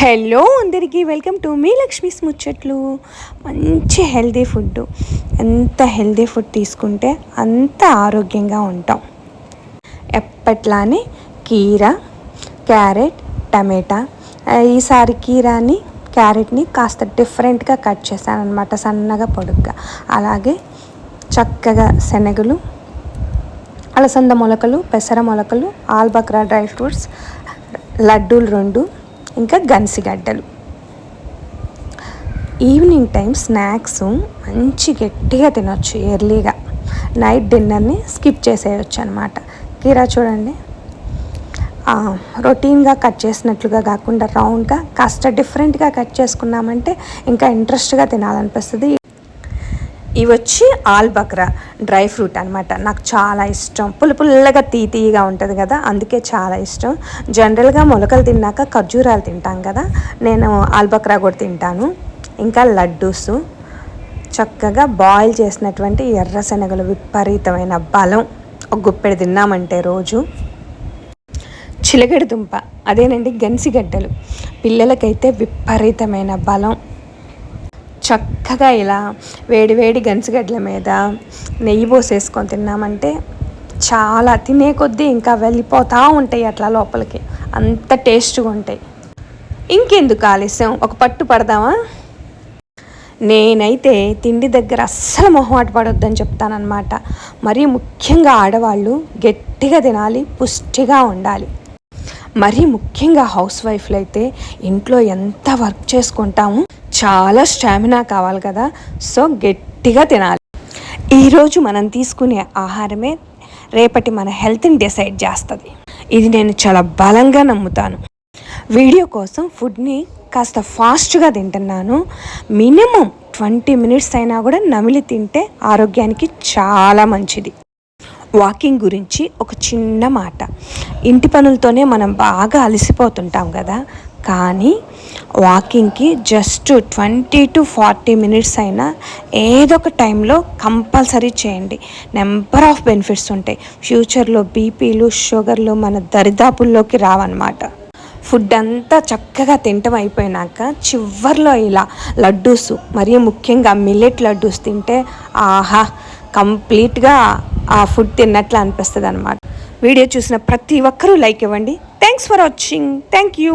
Hello అందరికీ welcome to me Lakshmi's ముచ్చట్లు. మంచి హెల్దీ ఫుడ్, ఎంత హెల్దీ ఫుడ్ తీసుకుంటే అంత ఆరోగ్యంగా ఉంటాం. ఎప్పట్లానే కీర, క్యారెట్, టమాటా. ఈసారి కీరాని క్యారెట్ని కాస్త డిఫరెంట్గా కట్ చేశాను అనమాట, సన్నగా పొడుగ్గా. అలాగే చక్కగా శనగలు, అలసంద మొలకలు, పెసర మొలకలు, ఆల్బక్రా డ్రై ఫ్రూట్స్, లడ్డూలు 2, ఇంకా గన్సిగడ్డలు. ఈవినింగ్ టైం స్నాక్స్ మంచి గట్టిగా తినొచ్చు ఎర్లీగా. నైట్ డిన్నర్ని స్కిప్ చేసేయచ్చు అనమాట. కీరా చూడండి, రొటీన్గా కట్ చేసినట్లుగా కాకుండా రౌండ్గా కాస్త డిఫరెంట్గా కట్ చేసుకున్నామంటే ఇంకా ఇంట్రెస్ట్గా తినాలనిపిస్తుంది. ఇవి వచ్చి ఆల్బక్రా డ్రై ఫ్రూట్ అనమాట. నాకు చాలా ఇష్టం. పుల్లగా తీయగా ఉంటుంది కదా, అందుకే చాలా ఇష్టం. జనరల్గా మొలకలు తిన్నాక ఖర్జూరాలు తింటాం కదా, నేను ఆల్బక్రా కూడా తింటాను. ఇంకా లడ్డూస్, చక్కగా బాయిల్ చేసినటువంటి ఎర్ర శనగలు, విపరీతమైన బలం. ఒక గుప్పెడు తిన్నామంటే రోజు. చిలగడ దుంప, అదేనండి గన్సిగడ్డలు, పిల్లలకైతే విపరీతమైన బలం. చక్కగా ఇలా వేడి గన్సిగడ్డల మీద నెయ్యి పోసేసుకొని తిన్నామంటే చాలా తినే కొద్దీ ఇంకా వెళ్ళిపోతూ ఉంటాయి అట్లా లోపలికి, అంత టేస్ట్గా ఉంటాయి. ఇంకెందుకు ఆలస్యం, ఒక పట్టు పడదామా? నేనైతే తిండి దగ్గర అస్సలు మొహమాట పడొద్దని చెప్తానన్నమాట. మరీ ముఖ్యంగా ఆడవాళ్ళు గట్టిగా తినాలి, పుష్టిగా ఉండాలి. మరీ ముఖ్యంగా హౌస్ వైఫ్లు అయితే ఇంట్లో ఎంత వర్క్ చేసుకుంటాము, చాలా స్టామినా కావాలి కదా, సో గట్టిగా తినాలి. ఈరోజు మనం తీసుకునే ఆహారమే రేపటి మన హెల్త్ని డిసైడ్ చేస్తుంది. ఇది నేను చాలా బలంగా నమ్ముతాను. వీడియో కోసం ఫుడ్ని కాస్త ఫాస్ట్గా తింటున్నాను. మినిమం 20 మినిట్స్ అయినా కూడా నమిలి తింటే ఆరోగ్యానికి చాలా మంచిది. వాకింగ్ గురించి ఒక చిన్న మాట. ఇంటి పనులతోనే మనం బాగా అలసిపోతుంటాం కదా, కానీ వాకింగ్కి జస్ట్ 20 to 40 మినిట్స్ అయినా ఏదో ఒక టైంలో కంపల్సరీ చేయండి. నెంబర్ ఆఫ్ బెనిఫిట్స్ ఉంటాయి. ఫ్యూచర్లో బీపీలు, షుగర్లు మన దరిదాపుల్లోకి రావన్నమాట. ఫుడ్ అంతా చక్కగా తింటం అయిపోయినాక చివర్లో ఇలా లడ్డూస్, మరియు ముఖ్యంగా మిల్లెట్ లడ్డూస్ తింటే ఆహా, కంప్లీట్గా ఆ ఫుడ్ తిన్నట్లు అనిపిస్తుంది అనమాట. వీడియో చూసిన ప్రతి ఒక్కరూ లైక్ ఇవ్వండి. Thanks for watching. Thank you.